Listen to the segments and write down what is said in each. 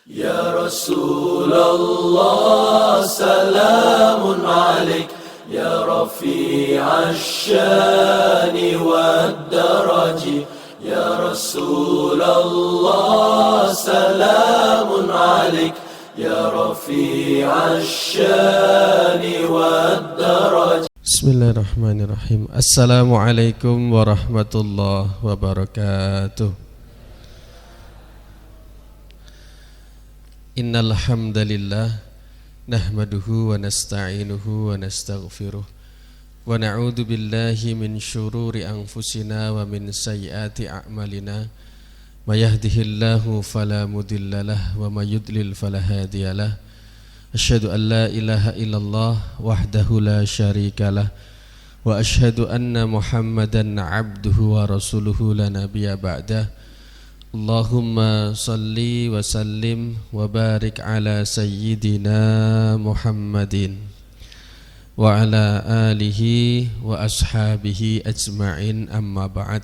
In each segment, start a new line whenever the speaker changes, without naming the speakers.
يا رسول الله سلام عليك يا رفيع الشان والدرج يا رسول الله سلام عليك يا رفيع الشان والدرج.
Bismillahirrahmanirrahim. Assalamualaikum warahmatullahi wabarakatuh. Innal hamdalillah nahmaduhu wa nasta'inuhu wa nastaghfiruh wa na'udzu billahi min syururi anfusina wa min sayyiati a'malina. May yahdihillahu fala mudhillalah wa may yudlil fala hadiyalah. Asyhadu an la ilaha illallah wahdahu la syarikalah wa asyhadu anna Muhammadan abduhu wa rasuluhu la nabiyya ba'dah. Allahumma salli wa sallim wa barik ala sayyidina Muhammadin wa ala alihi wa ashabihi ajma'in, amma ba'd.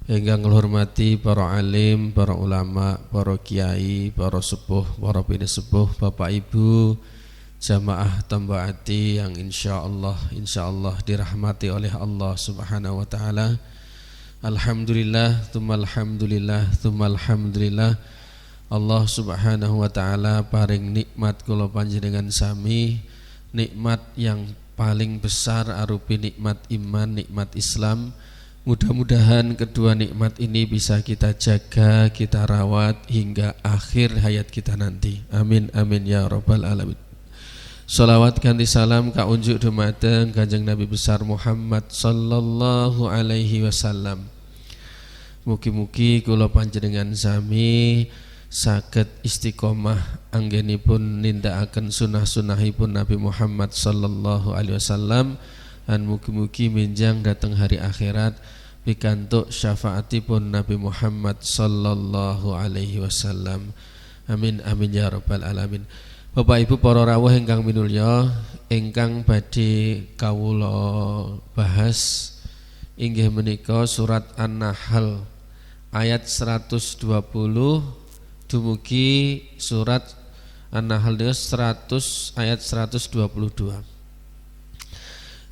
Yang menghormati para alim, para ulama, para kiai, para sepuh, para bini sepuh, bapak ibu, jamaah tambaati yang insyaallah dirahmati oleh Allah Subhanahu wa taala. Alhamdulillah, alhamdulillah. Allah Subhanahu wa taala paring nikmat kula panjenengan sami, nikmat yang paling besar arupi nikmat iman, nikmat Islam. Mudah-mudahan kedua nikmat ini bisa kita jaga, kita rawat hingga akhir hayat kita nanti. Amin amin ya rabbal alamin. Salawat ganti salam kaunjuk dumateng Kanjeng Nabi besar Muhammad sallallahu alaihi wasallam. Mugi-mugi kula panjenengan sami saged istiqomah anggenipun nindakaken sunah-sunahipun Nabi Muhammad sallallahu alaihi wasallam, dan mugi-mugi minjang datang hari akhirat pikantuk syafaatipun Nabi Muhammad sallallahu alaihi wasallam. Amin amin ya rabbal alamin. Bapak Ibu para rawuh ingkang minulya, ingkang badhe kawula bahas inggih menika surat An-Nahl ayat 120 dumugi surat An-Nahl 100 ayat 122.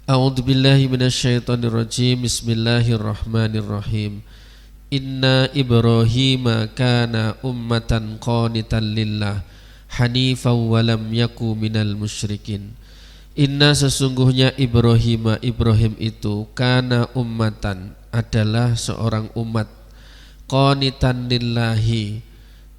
A'udzu billahi minasyaitonir rajim. Bismillahirrahmanirrahim. Inna Ibrahima kana ummatan qanitan lillah hanifan wa lam yaku minal musyrikin. Inna sesungguhnya Ibrahim itu kana ummatan adalah seorang umat, qanitan lillahi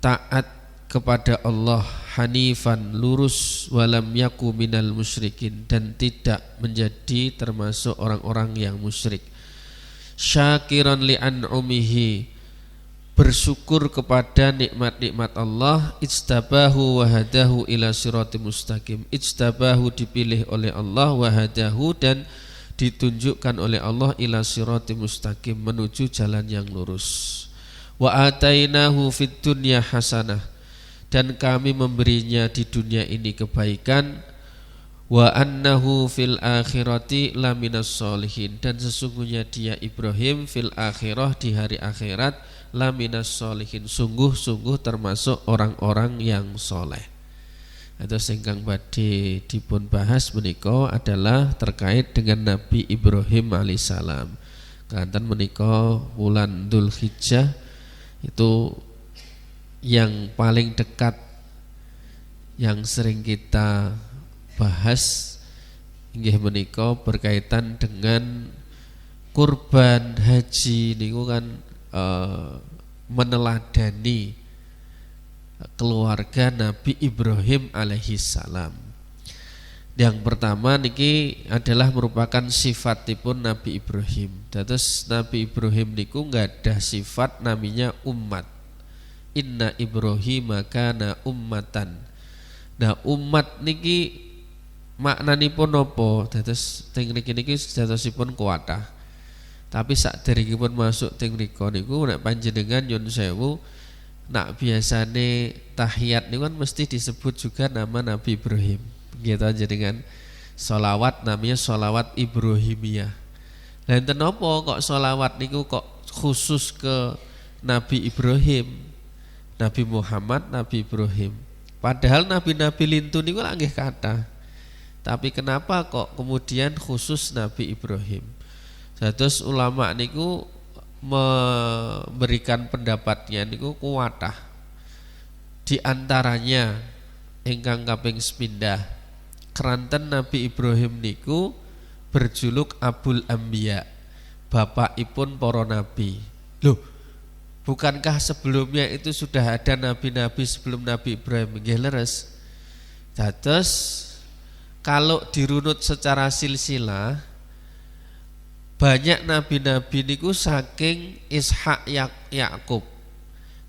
taat kepada Allah, hanifan lurus, walam yaku minal musyrikin dan tidak menjadi termasuk orang-orang yang musyrik. Syakiran li an'umihi bersyukur kepada nikmat-nikmat Allah. Ijtabahu wa hadahu ila sirati mustaqim. Ijtabahu dipilih oleh Allah, wa hadahu dan ditunjukkan oleh Allah ila sirati mustaqim menuju jalan yang lurus. Wa atainahu fid dunya hasanah dan kami memberinya di dunia ini kebaikan. Wa annahu fil akhirati laminas solihin dan sesungguhnya dia Ibrahim fil akhirah di hari akhirat laminas solihin sungguh-sungguh termasuk orang-orang yang soleh. Atau singkang badhe dipun bahas menika adalah terkait dengan Nabi Ibrahim alaihissalam. Kanten menika wulan Dzulhijjah itu yang paling dekat yang sering kita bahas inggih menika berkaitan dengan kurban haji niku kan meneladani keluarga Nabi Ibrahim alaihissalam. Yang pertama niki adalah merupakan sifatipun Nabi Ibrahim. Terus Nabi Ibrahim niku enggak ada sifat namanya umat. Inna Ibrahim kana ummatan. Nah umat niki maknanipun napa? Dados teng mriki niki sejatosipun kuatah. Tapi saderengipun masuk teng mriku niku nek panjenengan nyun sewu nak biasane tahiyat niku kan mesti disebut juga nama Nabi Ibrahim. Gitu aja dengan sholawat namanya sholawat Ibrahimiyah. Lah enten napa kok sholawat niku kok khusus ke Nabi Ibrahim? Nabi Muhammad, Nabi Ibrahim. Padahal nabi-nabi lintun niku nggih kathah. Tapi kenapa kok kemudian khusus Nabi Ibrahim? Terus ulama niku memberikan pendapatnya niku kuwatah. Di antaranya ingkang kaping 9, keranten Nabi Ibrahim niku berjuluk Abul Anbiya, bapakipun para nabi. Loh, bukankah sebelumnya itu sudah ada nabi-nabi sebelum Nabi Ibrahim? Nggih leres. Dados kalau dirunut secara silsilah, banyak nabi-nabi niku saking Ishak Yakub.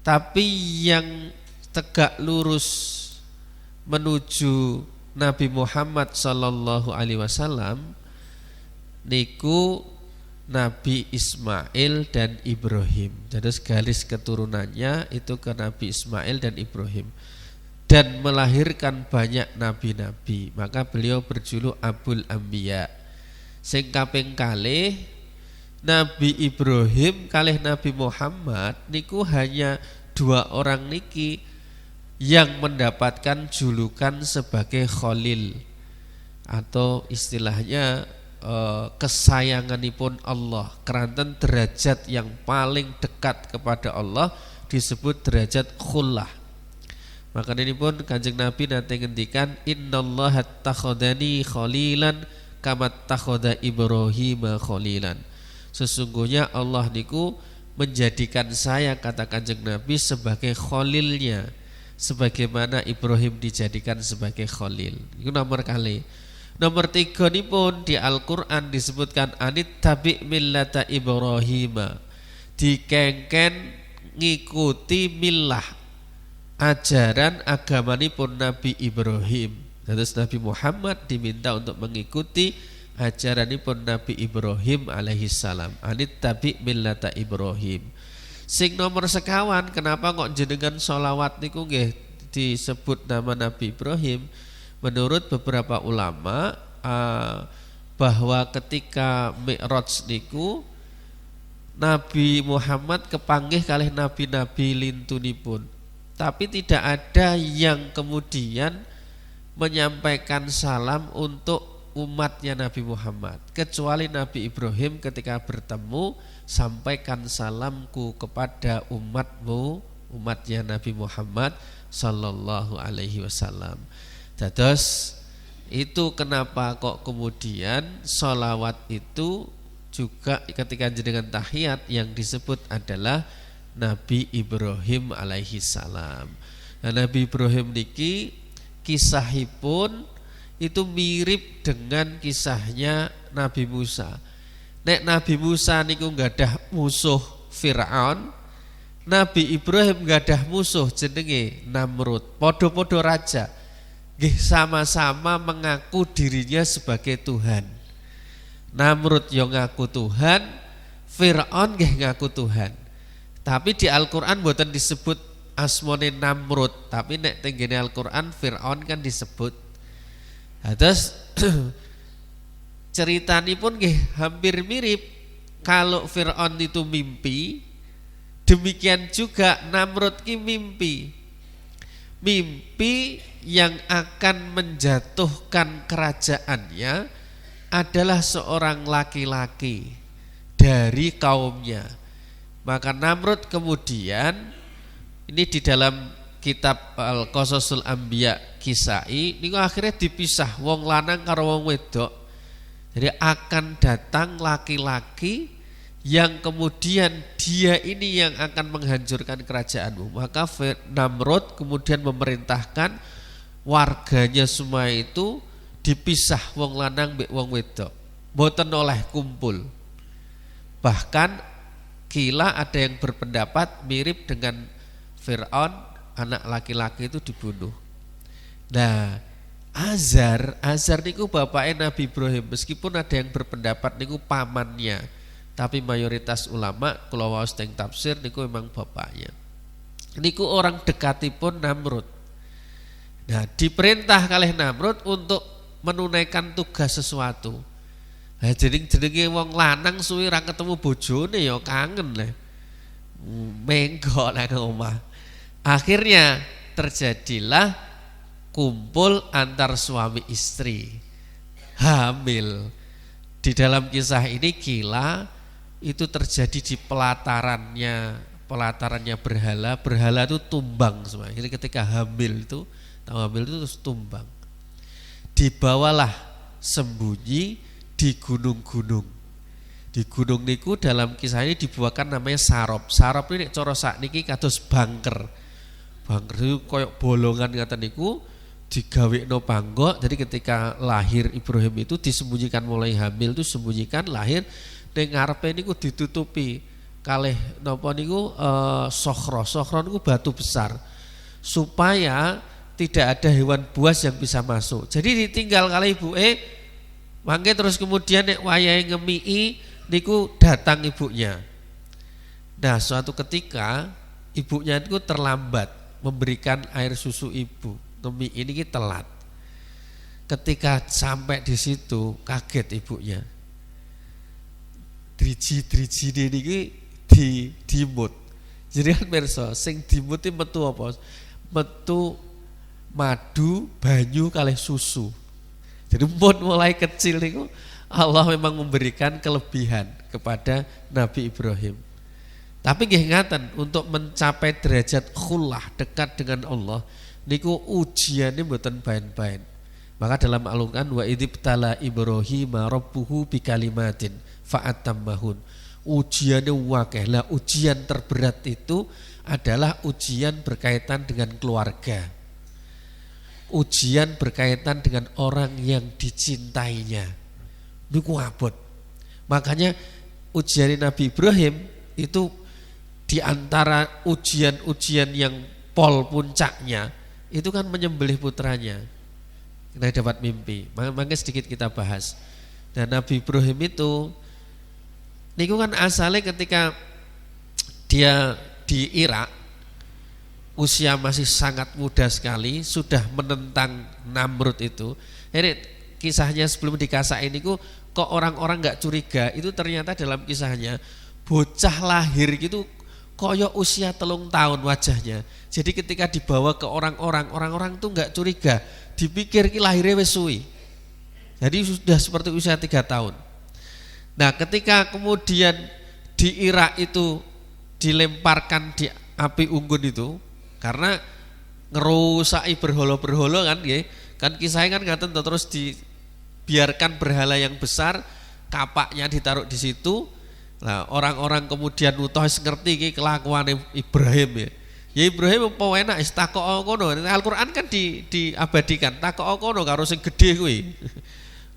Tapi yang tegak lurus menuju Nabi Muhammad sallallahu alaihi wasallam niku Nabi Ismail dan Ibrahim. Jadi garis keturunannya itu ke Nabi Ismail dan Ibrahim, dan melahirkan banyak nabi-nabi. Maka beliau berjuluk Abul Anbiya. Sing kaping kalih Nabi Ibrahim kalih Nabi Muhammad niku hanya 2 orang niki yang mendapatkan julukan sebagai Khalil, atau istilahnya kesayanganipun Allah. Keranten derajat yang paling dekat kepada Allah disebut derajat khullah. Maka ini pun Kanjeng Nabi nanti ngendikan, innallaha takhadani khalilan kama takhada Ibrahim khalilan. Sesungguhnya Allah niku menjadikan saya, kata Kanjeng Nabi, sebagai khalilnya, sebagaimana Ibrahim dijadikan sebagai khalil. Itu nomor kali. Nomor 3 ini pun di Al-Quran disebutkan anit tabi millata Ibrahim, dikengken ngikuti millah, ajaran agamani pun Nabi Ibrahim. Terus Nabi Muhammad diminta untuk mengikuti ajaran pun Nabi Ibrahim alaihissalam. Anit tabi millata Ibrahim. Sing nomor sekawan, kenapa kok jenengan sholawat niku nggih disebut nama Nabi Ibrahim? Menurut beberapa ulama bahwa ketika Mi'raj niku Nabi Muhammad kepanggih kalih nabi-nabi lintunipun, tapi tidak ada yang kemudian menyampaikan salam untuk umatnya Nabi Muhammad, kecuali Nabi Ibrahim ketika bertemu, sampaikan salamku kepada umatmu, umatnya Nabi Muhammad sallallahu alaihi wasallam. Dados itu kenapa kok kemudian sholawat itu juga ketika jenengan tahiyat yang disebut adalah Nabi Ibrahim alaihi salam. Nah, Nabi Ibrahim niki kisahipun itu mirip dengan kisahnya Nabi Musa. Nek Nabi Musa niku nggadah musuh Fir'aun, Nabi Ibrahim nggadah musuh jenenge Namrud. Podo-podo raja, nggih sama-sama mengaku dirinya sebagai Tuhan. Namrud yang ngaku Tuhan, Fir'aun nggih ngaku Tuhan. Tapi di Al-Qur'an mboten disebut asmane Namrud, tapi nek tenggene Al-Qur'an Fir'aun kan disebut. Terus ceritanipun nggih hampir mirip. Kalau Fir'aun itu mimpi, demikian juga Namrud ki mimpi. Mimpi yang akan menjatuhkan kerajaannya adalah seorang laki-laki dari kaumnya. Maka Namrud kemudian, ini di dalam kitab Al-Qasasul Anbiya Kisai, ini akhirnya dipisah wong lanang karo wong wedok. Jadi akan datang laki-laki yang kemudian dia ini yang akan menghancurkan kerajaanmu. Maka Namrud kemudian memerintahkan warganya semua itu dipisah wong lanang mbek wong wedok, mboten oleh kumpul. Bahkan kila ada yang berpendapat mirip dengan Fir'aun, anak laki-laki itu dibunuh. Nah, Azar niku bapaknya Nabi Ibrahim, meskipun ada yang berpendapat niku pamannya, tapi mayoritas ulama kula waos teng tafsir niku memang bapaknya. Niku orang dekatipun Namrud. Nah, diperintah kalih Namrud untuk menunaikan tugas sesuatu. Nah, jenenge wong lanang suwi ra ketemu bojone ya kangen lah. Menggok nang omah. Akhirnya terjadilah kumpul antar suami istri, hamil. Di dalam kisah ini Kila itu terjadi di pelatarannya berhala itu tumbang semua. Jadi ketika hamil itu, terus tumbang. Dibawalah sembunyi di gunung-gunung. Di gunung niku dalam kisah ini dibuatkan namanya sarop. Sarop ini cara sakniki kados bangker. Bangker itu koyok bolongan ngaten niku digawekno panggok. Jadi ketika lahir Ibrahim itu disembunyikan, mulai hamil itu sembunyikan, lahir ning ngarepe niku ditutupi kalih napa niku sokhro niku batu besar supaya tidak ada hewan buas yang bisa masuk. Jadi ditinggal kali ibuke, mangke terus kemudian nek wayahe ngemiki niku datang ibunya. Nah, suatu ketika ibunya itu terlambat memberikan air susu ibu. Ngemi ini telat. Ketika sampai di situ kaget ibunya. Driji niki dimut. Jadi kan pirsa, sing dimut iki metu apa? Metu madu, banyu kalih susu. Jadi mulai kecil niku Allah memang memberikan kelebihan kepada Nabi Ibrahim. Tapi nggih ngaten, untuk mencapai derajat khullah, dekat dengan Allah niku ujiannya mboten baen-baen. Maka dalam Al-Qur'an wa idzibtala Ibrahim rabbuhu bikalimatin fa'atammahun. Ujiannya wakeh lah. Ujian terberat itu adalah ujian berkaitan dengan keluarga, ujian berkaitan dengan orang yang dicintainya. Niku abot. Makanya ujian Nabi Ibrahim itu diantara ujian-ujian yang puncaknya itu kan menyembelih putranya. Kita dapat mimpi. Makanya sedikit kita bahas. Dan Nabi Ibrahim itu niku kan asalnya ketika dia di Irak, usia masih sangat muda sekali, sudah menentang Namrud itu. Ini kisahnya sebelum dikasain niku kok orang-orang nggak curiga, itu ternyata dalam kisahnya bocah lahir gitu koyo usia 3 tahun wajahnya. Jadi ketika dibawa ke orang-orang tuh nggak curiga, dipikir ki lahirnya wis suwi. Jadi sudah seperti usia 3 tahun. Nah, ketika kemudian di Irak itu dilemparkan di api unggun itu karena ngerusai berhala-berhala kan nggih. Kan kisahnya kan ngaten terus dibiarkan berhala yang besar, kapaknya ditaruh di situ. Nah, orang-orang kemudian utus ngerti iki kelakuan Ibrahim ya. Ya Ibrahim apa enak wis takok kono. Al-Qur'an kan diabadikan takok kono karo sing gedhe kuwi.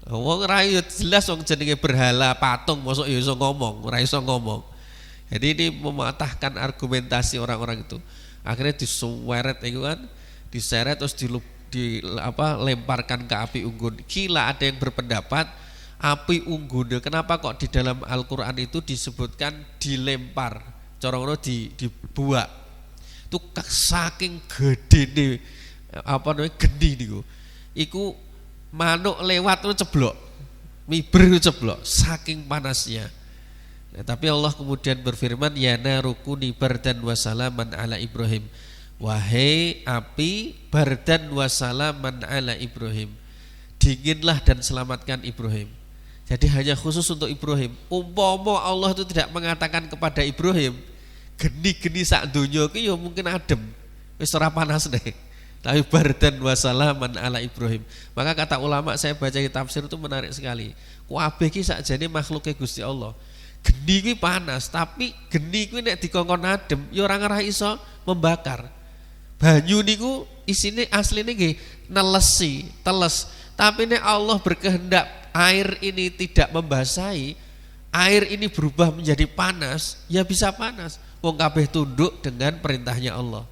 Wong ora jelas wong jenenge berhala patung mosok ya iso ngomong, ora iso ngomong. Jadi ini mematahkan argumentasi orang-orang itu. Akhirnya disuweret itu kan, diseret terus lemparkan ke api unggun. Kila ada yang berpendapat api unggun, kenapa kok di dalam Al-Qur'an itu disebutkan dilempar, cara ngono dibuak. Itu saking gedene geni niku. Iku manuk lewat itu ceblok, miber itu ceblok, saking panasnya. Nah, tapi Allah kemudian berfirman, ya narukuni bardan wa salaman ala Ibrahim. Wahai api, bardan wa salaman ala Ibrahim, dinginlah dan selamatkan Ibrahim. Jadi hanya khusus untuk Ibrahim. Umpama Allah itu tidak mengatakan kepada Ibrahim, geni-geni sak donya ki ya mungkin adem, wis ora panas deh. Tapi bardan wa salaman ala Ibrahim. Maka kata ulama, saya baca di tafsir itu menarik sekali. Kabeh ki sakjane makhluke Gusti Allah. Geni ki panas, tapi geni ki nek dikongkon adem ya ora ngarah iso membakar. Banyu niku isine asline nggih nelesi, teles. Tapi nek Allah berkehendak air ini tidak membasahi, air ini berubah menjadi panas, ya bisa panas. Wong kabeh tunduk dengan perintahnya Allah.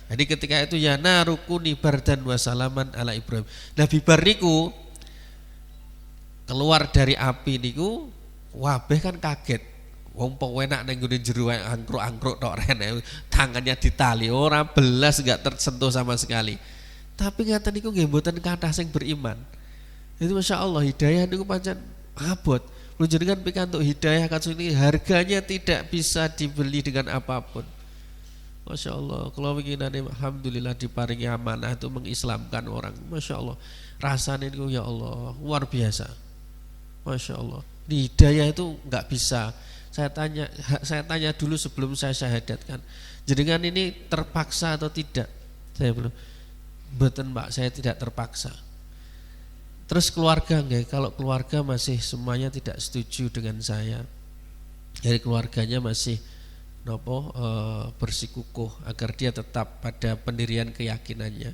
Jadi ketika itu ya narukuni bardan wa salaman ala Ibrahim. Nabi bar niku keluar dari api niku wabeh kan kaget. Wong pewenak nang ngene jero angkruk-angkruk tok rene, tangannya ditali, ora belas enggak tersentuh sama sekali. Tapi ngaten niku nggih mboten kathah sing beriman. Itu Masya Allah hidayah niku pancen abot. Lu jenengan pikantuk hidayah kados ini harganya tidak bisa dibeli dengan apapun. Masya Allah, kalau begini alhamdulillah diparingi amanah itu mengislamkan orang. Masya Allah, rasanya itu ya Allah luar biasa. Masya Allah, di hidayah itu nggak bisa. Saya tanya dulu sebelum saya syahadatkan, jenengan ini terpaksa atau tidak? Saya bilang, betul Mbak, saya tidak terpaksa. Terus keluarga enggak? Kalau keluarga masih semuanya tidak setuju dengan saya. Jadi keluarganya masih bersikukuh agar dia tetap pada pendirian keyakinannya.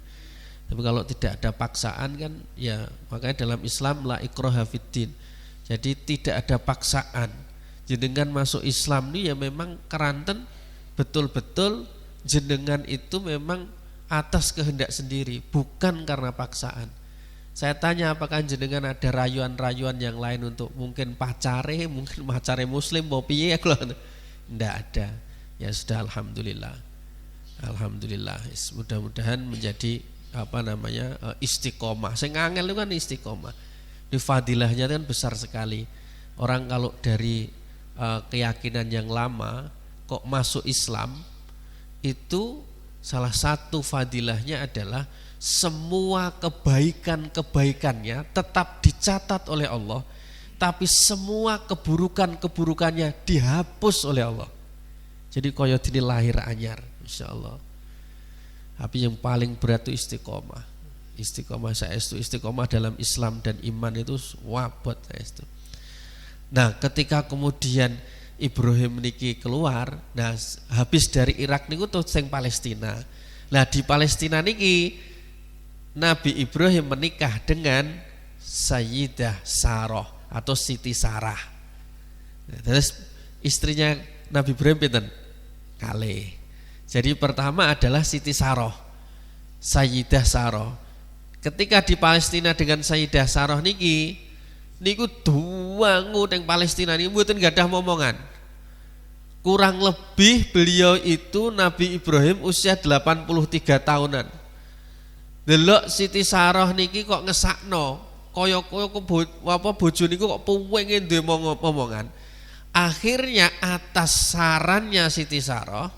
Tapi kalau tidak ada paksaan kan ya, makanya dalam Islam la ikraha fiddin. Jadi tidak ada paksaan. Jenengan masuk Islam ini ya memang keranten betul-betul jenengan itu memang atas kehendak sendiri, bukan karena paksaan. Saya tanya apakah jenengan ada rayuan-rayuan yang lain untuk mungkin pacare muslim mau piye ya kalau enggak ada. Ya sudah, alhamdulillah. Alhamdulillah. Mudah-mudahan menjadi istiqomah. Sing angel itu kan istiqomah. Di fadilahnya kan besar sekali. Orang kalau dari keyakinan yang lama kok masuk Islam, itu salah satu fadilahnya adalah semua kebaikan-kebaikannya tetap dicatat oleh Allah, tapi semua keburukan-keburukannya dihapus oleh Allah. Jadi kaya dini lahir anyar, insyaallah. Tapi yang paling berat itu istiqomah. Istiqomah saestu, istiqomah dalam Islam dan iman itu wabot saestu. Nah, ketika kemudian Ibrahim niki keluar, nah habis dari Irak niku tuh sing Palestina. Nah di Palestina niki Nabi Ibrahim menikah dengan Sayyidah Sarah atau Siti Sarah. Terus istrinya Nabi Ibrahim pinten? Kalih. Jadi pertama adalah Siti Sarah, Sayyidah Sarah. Ketika di Palestina dengan Sayyidah Sarah niki, niku duangu teng Palestina niku mboten gadah momongan. Kurang lebih beliau itu Nabi Ibrahim usia 83 tahunan. Delok Siti Sarah niki kok ngesakno, kaya bojo niku kok pengen duwe momongan. Akhirnya atas sarannya Siti Sarah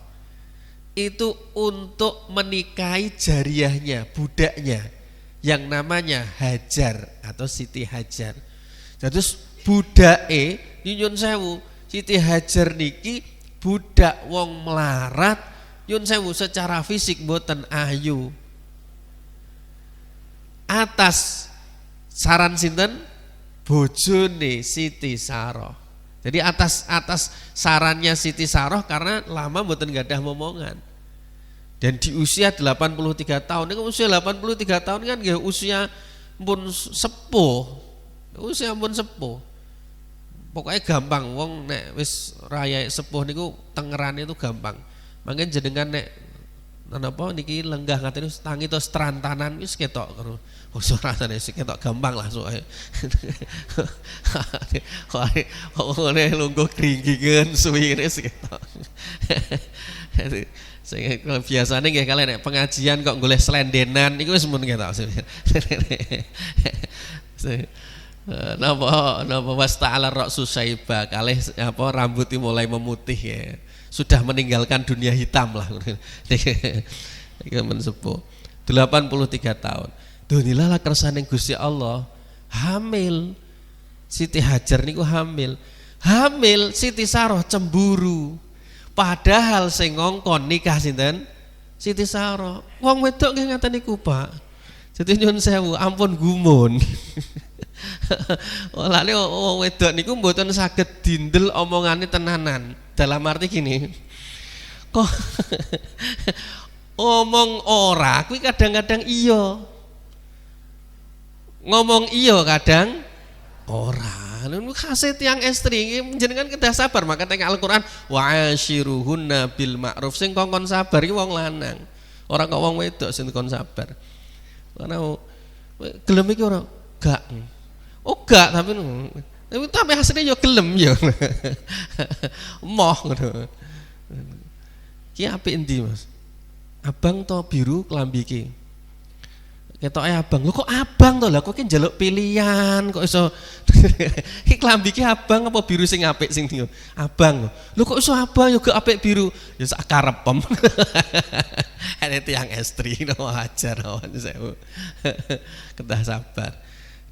itu untuk menikahi jariyahnya, budaknya yang namanya Hajar atau Siti Hajar. Terus budake nyun sewu Siti Hajar niki budak wong melarat, nyun sewu secara fisik mboten ayu. Atas saran sinten? Bojone Siti Sarah. Jadi atas sarannya Siti Sarah karena lama mboten gadah momongan. Dan di usia 83 tahun, ini usia 83 tahun kan ya usia pun sepuh. Usia pun sepuh. Pokoknya gampang wong nek wis raya sepuh niku tengeran itu gampang. Mangken jenengan nek napa niki lenggah ngaten tangi tos terantanan wis ketok karo. Suratane wis ketok gampang lah soe. Kok ngene lungguh kringgingan suwi ngene wis ketok. Sing biasane nggih kalian nek pengajian kok goleh slendenan niku wis mun ketok. Napa wasta'ala ra'su saiba kalih rambutnya mulai memutih ya. Sudah meninggalkan dunia hitam lah. Iki men sepuh 83 tahun. Dunilah lah kersane Gusti Allah hamil. Siti Hajar niku hamil. Hamil Siti Sarah cemburu. Padahal sing ngongkon nikah sinten? Siti Sarah. Wong wedok nggih ngaten niku, Pak. Jadi nyun sewu, ampun gumun. Olane wong wedok niku mboten saged dindel omongane tenanan. Dalam arti gini. Kok omong ora kuwi kadang-kadang iya. Ngomong iya kadang ora. Niku khase tiyang estri jenengan kedah sabar maka teng Al-Qur'an wa ashiruhunna bil ma'ruf sing kongkon sabar iki wong lanang. Ora kok wong wedok sing kon sabar. Karena gelem iki ora gak. Oh gak tapi hasilnya yo gelem yo. Moh ngono. Ki apik endi, Mas? Abang to biru klambi iki. Ketoke abang. Lho kok abang to? Lah kok ki njaluk pilihan kok iso iki klambi ki abang apa biru sing apik sing ndi? Abang. Lho kok iso abang yo gak apik biru? Ya sak karepem. Ada tiang estri no ajar awan sewu. Kedah sabar.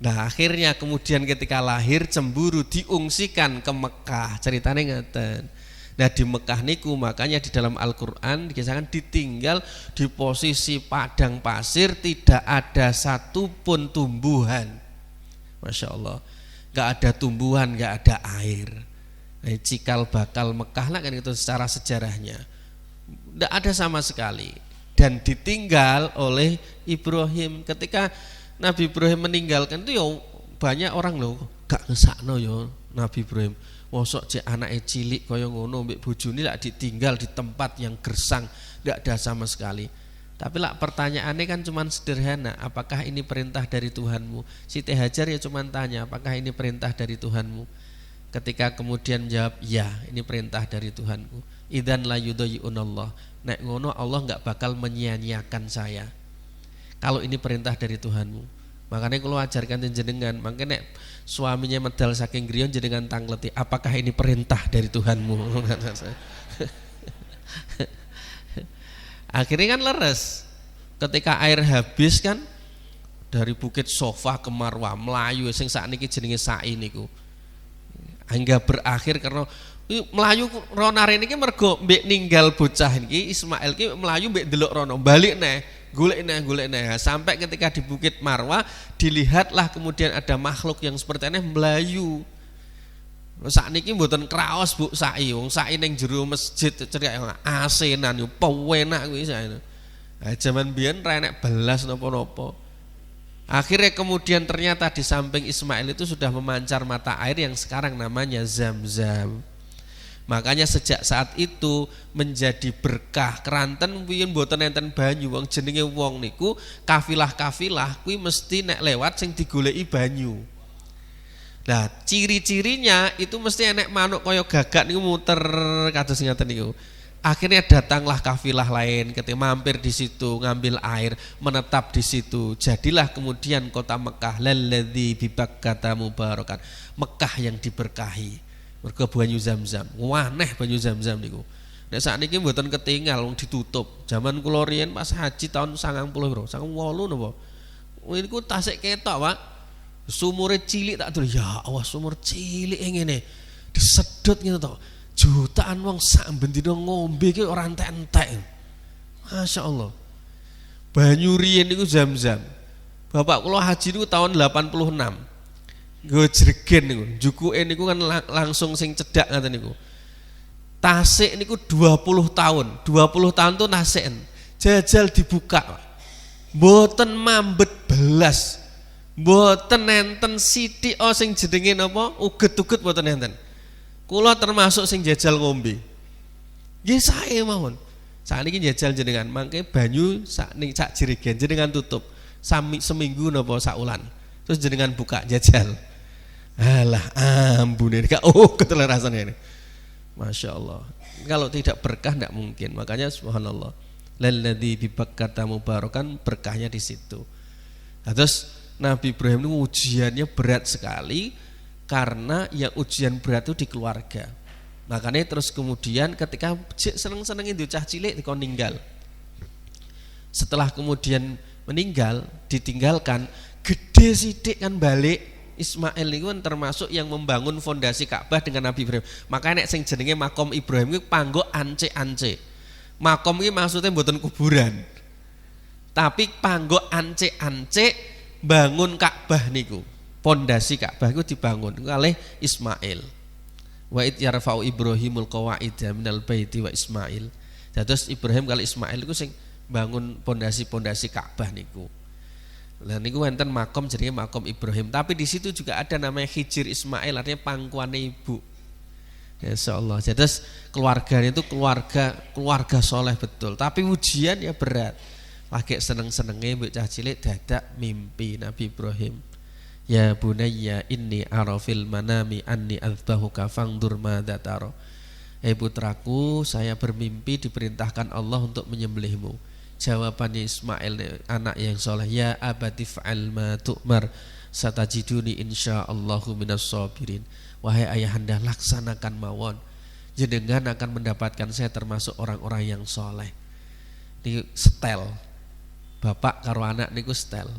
Nah, akhirnya kemudian ketika lahir cemburu diungsikan ke Mekah. Ceritanya ngeten. Nah di Mekah niku makanya di dalam Al-Quran dikisahkan ditinggal di posisi padang pasir, tidak ada satupun tumbuhan. Masya Allah, gak ada tumbuhan, gak ada air. Nah, cikal bakal Mekah lah kan itu secara sejarahnya, tidak ada sama sekali. Dan ditinggal oleh Ibrahim. Ketika Nabi Ibrahim meninggalkan itu ya banyak orang loh gak ngesakno ya Nabi Ibrahim. Mosok cek anake cilik kaya ngono mbek bojone lak ditinggal di tempat yang gersang, enggak ada sama sekali. Tapi lak pertanyaannya kan cuman sederhana, apakah ini perintah dari Tuhanmu? Siti Hajar ya cuman tanya, apakah ini perintah dari Tuhanmu? Ketika kemudian jawab, ya ini perintah dari Tuhanku. Idzan la yudayyi'unallah. Nek ngono Allah enggak bakal menyia-nyiakan saya. Kalau ini perintah dari Tuhanmu. Makanya kalau ajarkan jenengan, makanya nek suaminya medal saking griya jenengan tangleti, apakah ini perintah dari Tuhanmu? Akhirnya kan leres. Ketika air habis kan dari Bukit Sofa ke Marwah melayu sing sakniki jenenge sa'i niku. Hingga berakhir karena melayu ronare niki mergo mbek ninggal bocah niki Ismail ki melayu mbek ndelok rono, balik neh. Golek nah, sampai ketika di Bukit Marwah dilihatlah kemudian ada makhluk yang seperti ini melayu. Sakniki mboten kraos Bu sa'i, wong sa'i ning jero masjid cerik asenan yo penak kuwi sae. Nah, zaman biyen ra enek belas napa-napa. Akhirnya kemudian ternyata di samping Ismail itu sudah memancar mata air yang sekarang namanya Zam-Zam. Makanya sejak saat itu menjadi berkah. Keranten piyen mboten enten banyu, wong jenenge wong niku kafilah-kafilah kuwi mesti nek lewat sing digoleki banyu. Nah, ciri-cirinya itu mesti enek manuk kaya gagak niku muter kados ngaten niku. Akhirnya datanglah kafilah lain ketika mampir di situ ngambil air, menetap di situ. Jadilah kemudian kota Mekah lalladzi bi Bakkata mubarakan. Mekah yang diberkahi. Mergo banyu Zam-Zam, waneh banyu Zam-Zam niku. Nek sakniki mboten ketinggal wong ditutup. Zaman kula riyen pas haji tahun 90 bro, 98 napa. Niku tasik ketok, Pak. Sumure cilik tak dulu. Ya Allah, sumur cilik ngene. Disedot ngene to. Jutaan wong sak bendina ngombe ki ora entek-entek. Masya Allah. Banyu riyen niku Zam-Zam. Bapak kula haji niku tahun 86. Nggo jregen niku, jukuke niku kan langsung sing cedhak ngaten niku. Tasik niku 20 tahun. 20 tahun tuh nasiken. Jajal dibuka. Mboten mambet belas. Mboten enten sithik sing jenenge napa? Uget-uget mboten enten. Kula termasuk sing jajal ngombe. Nggih sae mawon. Sakniki jajal jenengan, mangke banyu sak jregen jenengan tutup. Seminggu napa sak wulan. Terus jenengan buka jajal. Alah ambune gak ketelan rasanya ini. Masya Allah. Kalau tidak berkah tidak mungkin. Makanya subhanallah. Lalladzi bi Bakkata mubarakan, berkahnya di situ. Nah, terus Nabi Ibrahim itu ujiannya berat sekali karena yang ujian berat itu di keluarga. Makanya terus kemudian ketika seneng-senengin di cah cilik dikon ninggal. Setelah kemudian meninggal, ditinggalkan, gede sithik kan balik. Ismail itu kan termasuk yang membangun fondasi Ka'bah dengan Nabi Ibrahim. Makanya nek sing jenenge makom Ibrahim itu panggo ance-ance. Makom ini maksudnya mboten kuburan. Tapi panggo ance-ance bangun Ka'bah niku. Fondasi Ka'bah itu dibangun oleh Ismail. Wa id yarfa'u Ibrahimul qawaida minal baiti wa Ismail. Terus Ibrahim kali Ismail itu sing bangun pondasi-pondasi Ka'bah niku. Lah niku wonten makom jenenge makom Ibrahim, tapi di situ juga ada namanya Hijir Ismail, artinya pangkuane ibu. Ya insyaallah. Jadi keluarganya itu keluarga soleh betul, tapi ujian ya berat. Lagi seneng-senenge mbek cah cilik dadak mimpi Nabi Ibrahim. Ya bunayya inni ara fil manami anni azbahuka fangdur madza tara. Putraku, saya bermimpi diperintahkan Allah untuk menyembelihmu. Jawabannya Ismail, anak yang soleh, ya abati fa'al ma tu'mar satajiduni insyaallahu minas sabirin. Wahai ayahanda, laksanakan mawon, jenengan akan mendapatkan saya termasuk orang-orang yang soleh. Ini setel bapak karo anak niku setel.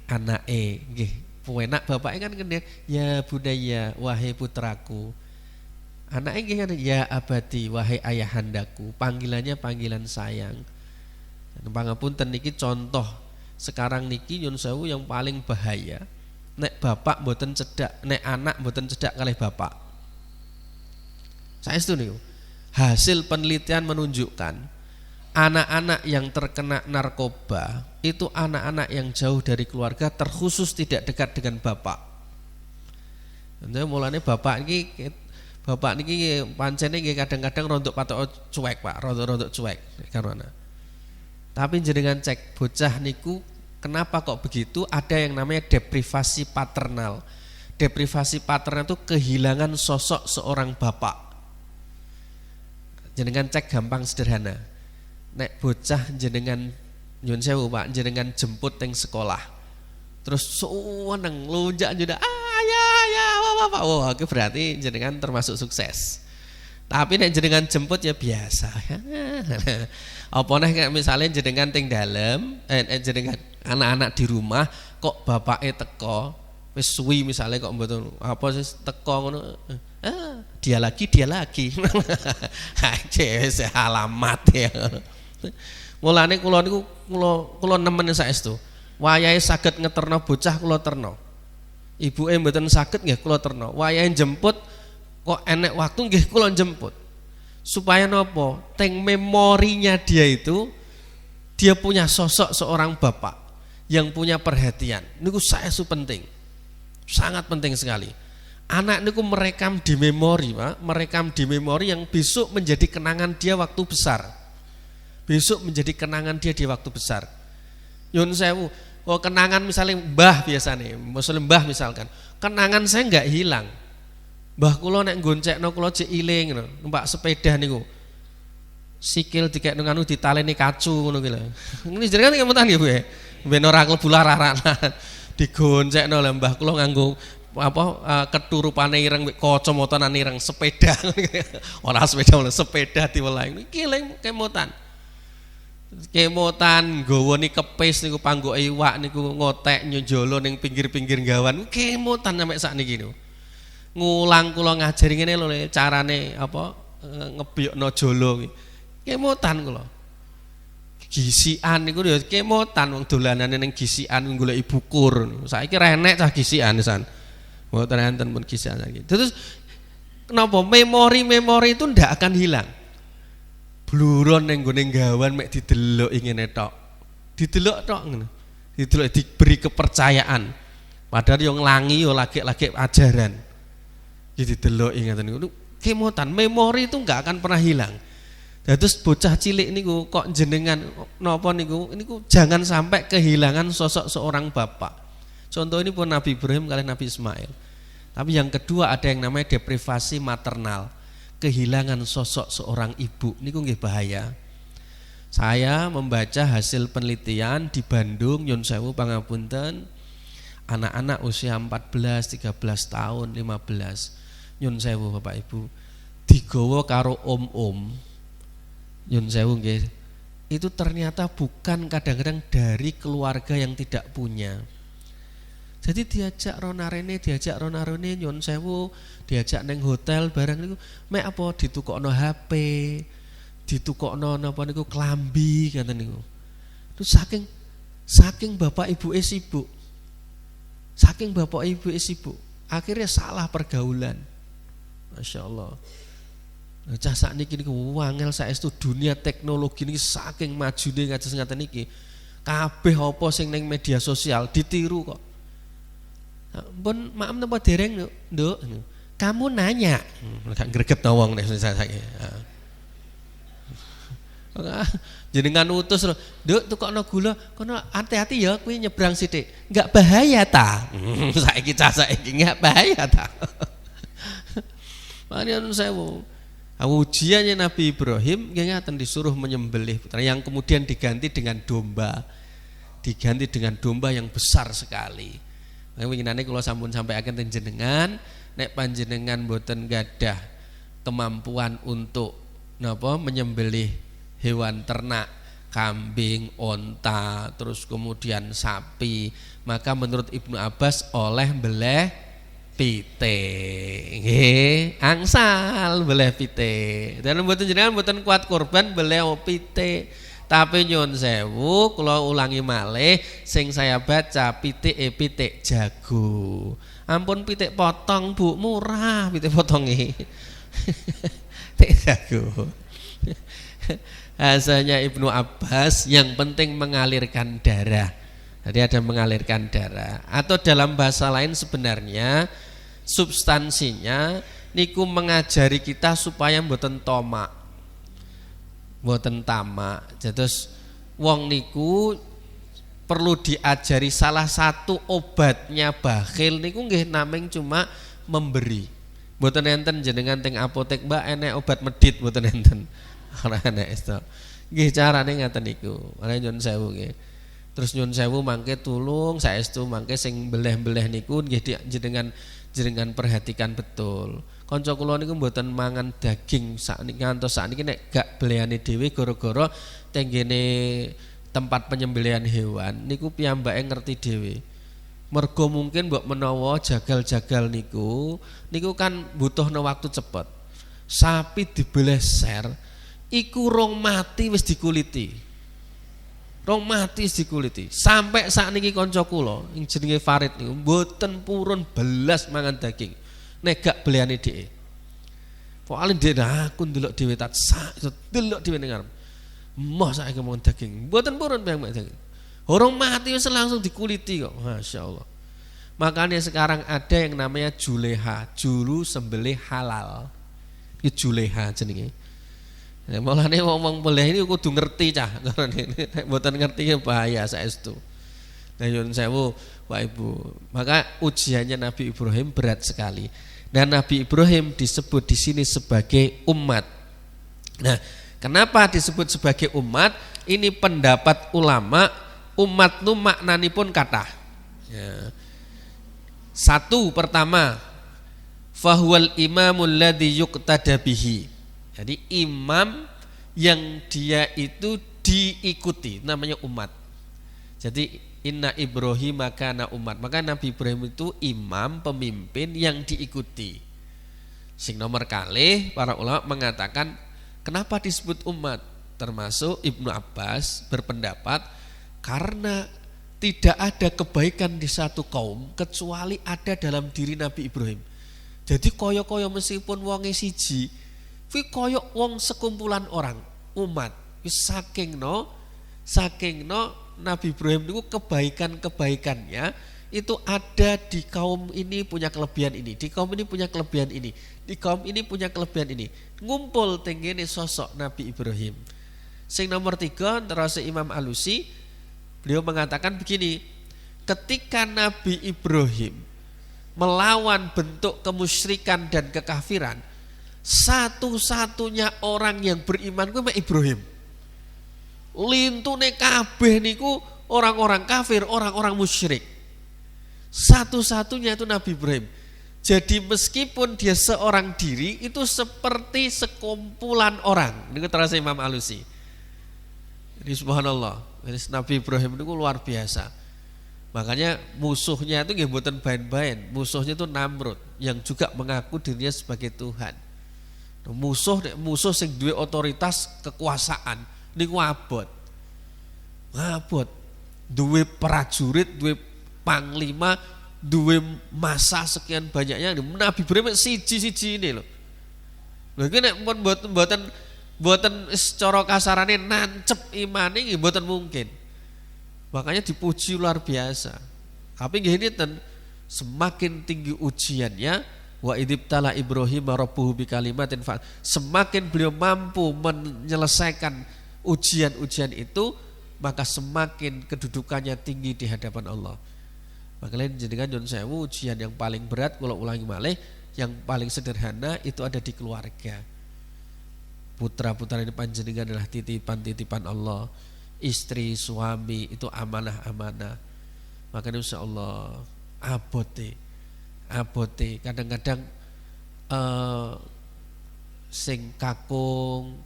Anake nggih penak, bapaknya kan kene ya budaya, wahai putraku. Anaknya nggih kan ya abadi, wahai ayahandaku. Panggilannya panggilan sayang. Pangapunten niki contoh sekarang niki nyun sewu yang paling bahaya. Nek bapak mboten cedak, nek anak mboten cedak kalih bapak. Saestu niku. Hasil penelitian menunjukkan anak-anak yang terkena narkoba itu anak-anak yang jauh dari keluarga, terkhusus tidak dekat dengan bapak. Jadi mulane bapak niki pancene nggih kadang-kadang rontok patok cuek Pak, rontok cuek karena. Tapi jenengan cek bocah niku kenapa kok begitu? Ada yang namanya deprivasi paternal. Deprivasi paternal itu kehilangan sosok seorang bapak. Jenengan cek gampang sederhana. Nek bocah jenengan nyun sewu Pak, jenengan jemput teng sekolah. Terus seneng lunjak juda, ya Bapak. Wah, itu berarti jenengan termasuk sukses. Tapi nek jenengan jemput ya biasa. Apa nek misalnya jenengan teng dalem, jenengan anak-anak di rumah kok bapaknya teko, wis suwi misalnya kok mboten apa sih teko ngono. Dia lagi. Wis alamat ya. Mulane kula niku kula nemen saestu. Wayahe saged ngeterno bocah kula terno. Ibuke mboten saged nggih kula terno. Wayahe jemput kok enek waktu nggih kula jemput. Supaya napa? Teng memorinya dia itu dia punya sosok seorang bapak yang punya perhatian. Niku saestu penting. Sangat penting sekali. Anak niku merekam di memori, Pak, merekam di memori yang besok menjadi kenangan dia waktu besar. Besok menjadi kenangan dia di waktu besar. Yun sewu, kenangan misalnya mbah biasanya, muslim mbah misalkan, kenangan saya nggak hilang. Mbah kula nek goncekno kula jek iling ngono, numpak sepeda niku. Sikil dikekno anu ditaleni kacu ngono ki lho. Ngene jenengan kemutan nggih Bu ya. Ben ora klebu lararan. Digoncekno lho mbah kula nganggo keturupane ireng kacamataan ireng sepeda. Ora sepeda, sepeda diwelang. Iki lho kemutan. Kemotan nggawa ni kepis niku panggo iwak niku ngotek nyonjolo ning pinggir-pinggir gawan kemotan sampe sakniki niku. Ngulang kula ngajari ngene lho carane ngebyokno jolo iki. Kemotan kula. Gisikan niku ya kemotan wong dolanane ning gisikan golek bukur. Saiki renek cah gisikan pisan. Mboten enten pun gisikan iki. Terus kenapa memori itu ndak akan hilang? Bluron ning gone gawan mek didelok ngene tok. Didelok tok ngono. Didelok diberi kepercayaan. Padahal yang nglangi yo lagi ajaran. Ya didelok ngoten niku. Kemotan, memori itu enggak akan pernah hilang. Terus bocah cilik niku kok jenengan napa niku jangan sampai kehilangan sosok seorang bapak. Contoh ini pun Nabi Ibrahim kali Nabi Ismail. Tapi yang kedua ada yang namanya deprivasi maternal. Kehilangan sosok seorang ibu niku nggih bahaya. Saya membaca hasil penelitian di Bandung, nyun sewu pangapunten, anak-anak usia 14, 13 tahun, 15. Nyun sewu Bapak Ibu, digawa karo om-om. Nyun sewu nggih. Itu ternyata bukan kadang-kadang dari keluarga yang tidak punya. Jadi diajak ronarene nyun sewu, diajak neng hotel barang niku mek apa ditukokno HP, ditukokno napa niku klambi ngoten niku. Terus saking bapak ibuke sibuk. Saking bapak ibuke sibuk, akhirnya salah pergaulan. Masyaallah. Cah sakniki niku wangel saestu dunia teknologi niki saking majune kados ngaten niki. Kabeh apa sing ning media sosial ditiru kok. Pun maaf napa dereng Nduk? Kamu nanya. Gak greget to wong nek saiki. Jenengan utus lho, Nduk tukokno gula, kono hati-hati ya kuwi nyebrang sithik. Enggak bahaya ta? Saiki cah saiki enggak bahaya ta? Mari anu sewu. Ujiannya Nabi Ibrahim ngaten disuruh menyembelih putra yang kemudian diganti dengan domba. Diganti dengan domba yang besar sekali. Maka winginane kula sampun sampaikan teng jenengan, nek panjenengan boten gadah kemampuan untuk napa menyembelih hewan ternak, kambing, onta, terus kemudian sapi, maka menurut Ibnu Abbas oleh beleh pite, nggih, angsal beleh pite. Dan mboten jenengan mboten kuat korban beleh pite. Tapi nyun sewu, kula ulangi malih sing saya baca pitik jago. Ampun pitik potong Bu, murah pitik potonge. Pitik jago. Asalnya Ibnu Abbas yang penting mengalirkan darah. Jadi ada mengalirkan darah. Atau dalam bahasa lain sebenarnya substansinya niku mengajari kita supaya mboten tomak, mboten tamak. Terus wong niku perlu diajari salah satu obatnya bakhil niku nggih namung cuma memberi. Mboten enten jenengan teng apotek Mbak enek obat medit mboten enten. Ora enek itu. Nggih carane ngaten niku. Mane nyun sewu nggih. Terus nyun sewu mangke tulung saestu mangke sing beleh-beleh niku nggih jenengan perhatikan betul. Kanca kula niku mboten mangan daging sakniki ngantos sakniki nek gak belehane dhewe gara-gara tenggene tempat penyembelihan hewan niku piyambake ngerti dhewe. Mergo mungkin mbok menawa jagal-jagal niku kan butuhno waktu cepet. Sapi dibeleh ser iku rong mati wis dikuliti. Rong mati wis dikuliti. Sampai sakniki kanca kula sing jenenge Farid niku mboten purun belas mangan daging. Nek gak belehane dhek. Pokoke ndek aku ndelok dhewe tak sak delok dhewe ning ngarep. Moh saiki mangan daging. Mboten purun piyambak daging. Orang mati wis langsung dikuliti kok. Masya Allah. Makanya sekarang ada yang namanya juleha, juru sembelih halal. Itu juleha jenenge. Ya mulane wong-wong boleh ini kudu ngerti cah. Nek mboten ngerti bahaya saestu. Nah nyuwun sewu Pak Ibu. Maka ujiannya Nabi Ibrahim berat sekali. Dan Nabi Ibrahim disebut di sini sebagai umat. Nah, kenapa disebut sebagai umat? Ini pendapat ulama. Umat nu maknanipun kathah. Ya. Satu pertama, fahuwal imamul ladzi yuqtada bihi. Jadi imam yang dia itu diikuti, namanya umat. Jadi inna Ibrahim kana umat. Maka Nabi Ibrahim itu imam, pemimpin yang diikuti. Sing nomor kalih para ulama mengatakan kenapa disebut umat? Termasuk Ibnu Abbas berpendapat karena tidak ada kebaikan di satu kaum kecuali ada dalam diri Nabi Ibrahim. Jadi koyo-koyo meskipun wonge siji, kuwi koyo wong sekumpulan orang, umat. Wis saking no Nabi Ibrahim itu kebaikan-kebaikannya itu ada di kaum ini punya kelebihan ini, di kaum ini punya kelebihan ini, di kaum ini punya kelebihan ini. Ngumpul tenggene sosok Nabi Ibrahim. Sing nomor 3 terus Imam Alusi beliau mengatakan begini, ketika Nabi Ibrahim melawan bentuk kemusyrikan dan kekafiran, satu-satunya orang yang beriman ku Ibrahim. Lintune kabeh niku orang-orang kafir, orang-orang musyrik. Satu-satunya itu Nabi Ibrahim. Jadi meskipun dia seorang diri itu seperti sekumpulan orang. Ini terasa Imam Alusi. Jadi subhanallah. Nabi Ibrahim itu luar biasa. Makanya musuhnya itu nggih mboten bain-bain. Musuhnya itu Namrud yang juga mengaku dirinya sebagai Tuhan. Musuh sing duwe otoritas kekuasaan niku abot. Abot. Duwe prajurit, duwe panglima, duwe massa sekian banyaknya. Nabi Ibrahim siji-siji ini loh. Lha iki nek mboten secara kasarane nancep imane nggih mboten mungkin. Makanya dipuji luar biasa. Tapi nggih niten semakin tinggi ujiannya wa idibtala Ibrahim rabbuhu bikalimatin fa semakin beliau mampu menyelesaikan ujian-ujian itu maka semakin kedudukannya tinggi di hadapan Allah. Makanya jenengan nyuwun sewu ujian yang paling berat kalau ulangi malih yang paling sederhana itu ada di keluarga. putra-putra ini panjenengan adalah titipan-titipan Allah. Istri, suami itu amanah-amanah. Makanya insyaallah abote kadang-kadang sing kakung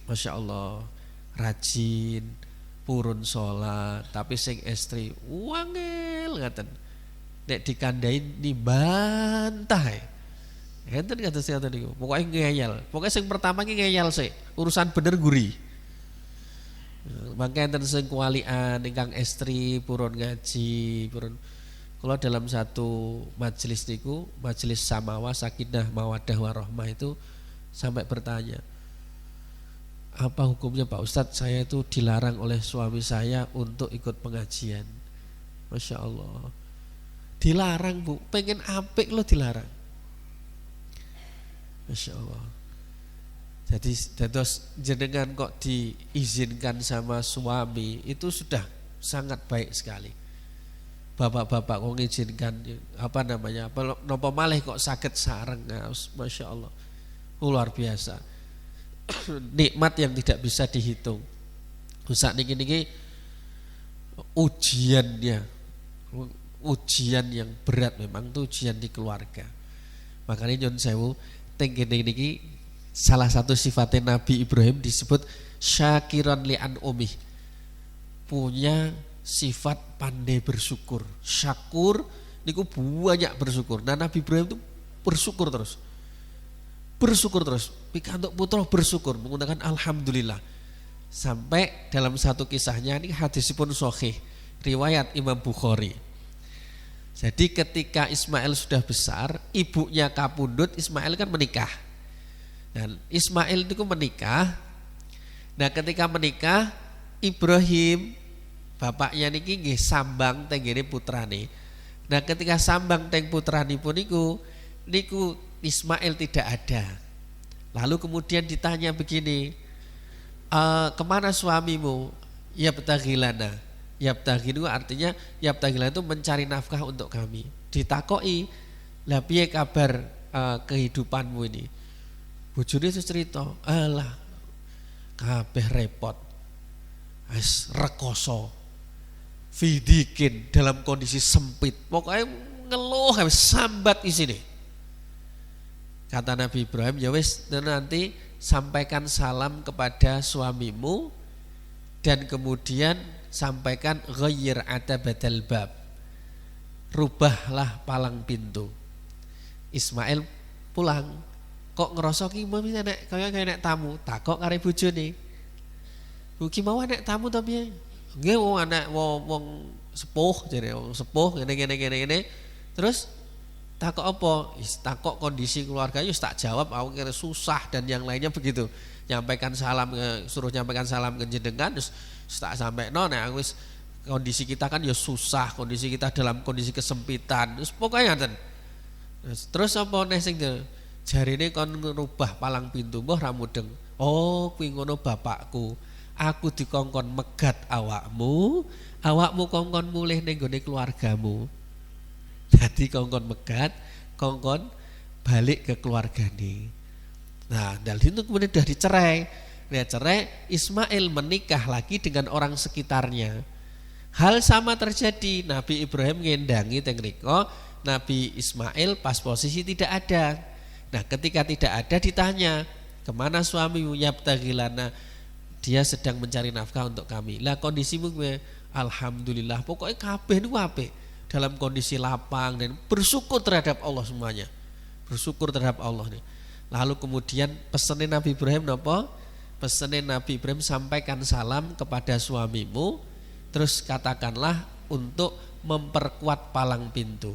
Masya Allah rajin purun sholat, tapi sing istri wangel ngaten nek dikandai dibantai enten kata saya tadi pokoknya ngeyel, pokoknya sing pertama ngeyel sih urusan bener guri. Makanya enten sing kualian ingkang istri purun ngaji purun. Kalau dalam satu majelis niku, majelis Samawa Sakinah Mawaddah Warahmah itu sampai bertanya, apa hukumnya Pak Ustadz, saya itu dilarang oleh suami saya untuk ikut pengajian. Masya Allah, dilarang Bu, pengen apik lo dilarang. Masya Allah. Jadi terus jenengan kok diizinkan sama suami itu sudah sangat baik sekali. Bapak-bapak kok ngizinkan apa nopo malih kok sakit sareng, Masya Allah, luar biasa. Nikmat yang tidak bisa dihitung. Saat niki ujian yang berat memang itu ujian di keluarga. Makanya nyun sewu tengene niki salah satu sifatnya Nabi Ibrahim disebut syakiran li'an umih, punya sifat pandai bersyukur. Syakur niku banyak bersyukur. Nah Nabi Ibrahim itu bersyukur terus. Pikantuk putra bersyukur menggunakan alhamdulillah. Sampai dalam satu kisahnya ini hadisipun sahih riwayat Imam Bukhari. Jadi ketika Ismail sudah besar, ibunya kapundhut, Ismail kan menikah. Dan Ismail itu menikah. Nah ketika menikah, Ibrahim bapaknya niki nggih sambang tenggene putrane. Nah ketika sambang teng putrane pun niku Ismail tidak ada. Lalu kemudian ditanya begini, kemana suamimu? Yabtaghilana. Yabtaghilu artinya yabtaghilana itu mencari nafkah untuk kami. Ditakoi, lah piye kabar kehidupanmu ini? Bojone itu cerita, alah kabeh repot, wis rekoso, fidikin dalam kondisi sempit, pokoknya ngeluh sambat isine. Kata Nabi Ibrahim, ya wis nanti sampaikan salam kepada suamimu dan kemudian sampaikan ghayyir atabatal bab, rubahlah palang pintu. Ismail pulang, kok ngerasa ki mami nek kaya nek tamu, takok kare bojone. Ki mau nek tamu ta piye? Nggih wong anak wong sepuh, jare wong sepuh ngene. Terus takok apa? Takok kondisi keluarga, tak jawab, aku kira susah dan yang lainnya begitu. Nyampaikan salam, suruh nyampaikan salam ke jenengan, terus tak sampai nek aku kondisi kita kan ya susah, kondisi kita dalam kondisi kesempitan. Terus pokoknya ngaten. Terus apa nek sing jarine kon ngerubah palang pintu, mbah ra mudeng. Oh, kuwi ngono bapakku. Aku dikongkon megat awakmu kongkon mulih ning gone keluargamu. Jadi kongkon megat, kongkon balik ke keluargane. Nah, dari itu kemudian sudah dicerai. Nah, cerai, Ismail menikah lagi dengan orang sekitarnya. Hal sama terjadi, Nabi Ibrahim ngendangi teng mriko, Nabi Ismail pas posisi tidak ada. Nah, ketika tidak ada ditanya, kemana suamimu? Yabtaghilana, dia sedang mencari nafkah untuk kami. Lah kondisimu gue, alhamdulillah, pokoknya kabeh niku apik. Dalam kondisi lapang dan bersyukur terhadap Allah semuanya. Bersyukur terhadap Allah nih. Lalu kemudian pesanin Nabi Ibrahim napa? Pesanin Nabi Ibrahim, sampaikan salam kepada suamimu, terus katakanlah untuk memperkuat palang pintu.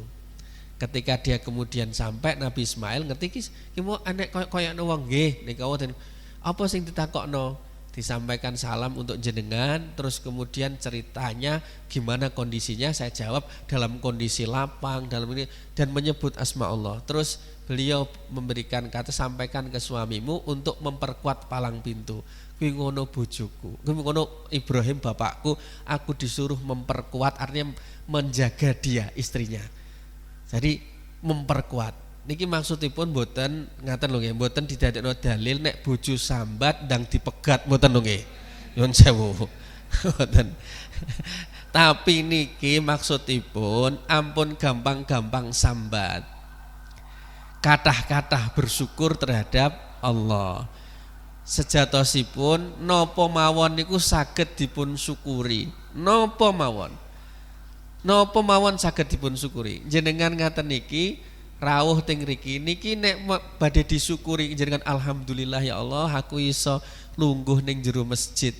Ketika dia kemudian sampai, Nabi Ismail ngerti ki mau anek koyo wong nggih nika wonten. Apa sing ditakokno? Disampaikan salam untuk jenengan, terus kemudian ceritanya gimana kondisinya, saya jawab dalam kondisi lapang dalam ini dan menyebut asma Allah. Terus beliau memberikan kata, sampaikan ke suamimu untuk memperkuat palang pintu. Kuwi ngono bojoku, kuwi ngono Ibrahim bapakku, aku disuruh memperkuat, artinya menjaga dia, istrinya. Jadi memperkuat. Niki maksudipun mboten ngaten lho nggih, mboten didadekno dalil nek bojo sambat ndang dipegat mboten lho nggih. Nyuwun sewu. Mboten. Tapi niki maksudipun ampun gampang-gampang sambat. Kathah-kathah bersyukur terhadap Allah. Sejatosipun napa mawon niku saged dipun syukuri. Napa mawon saged dipun syukuri. Jenengan ngaten niki rawuh teng mriki niki nek badhe disyukuri jenengan alhamdulillah ya Allah aku iso lungguh ning jero masjid.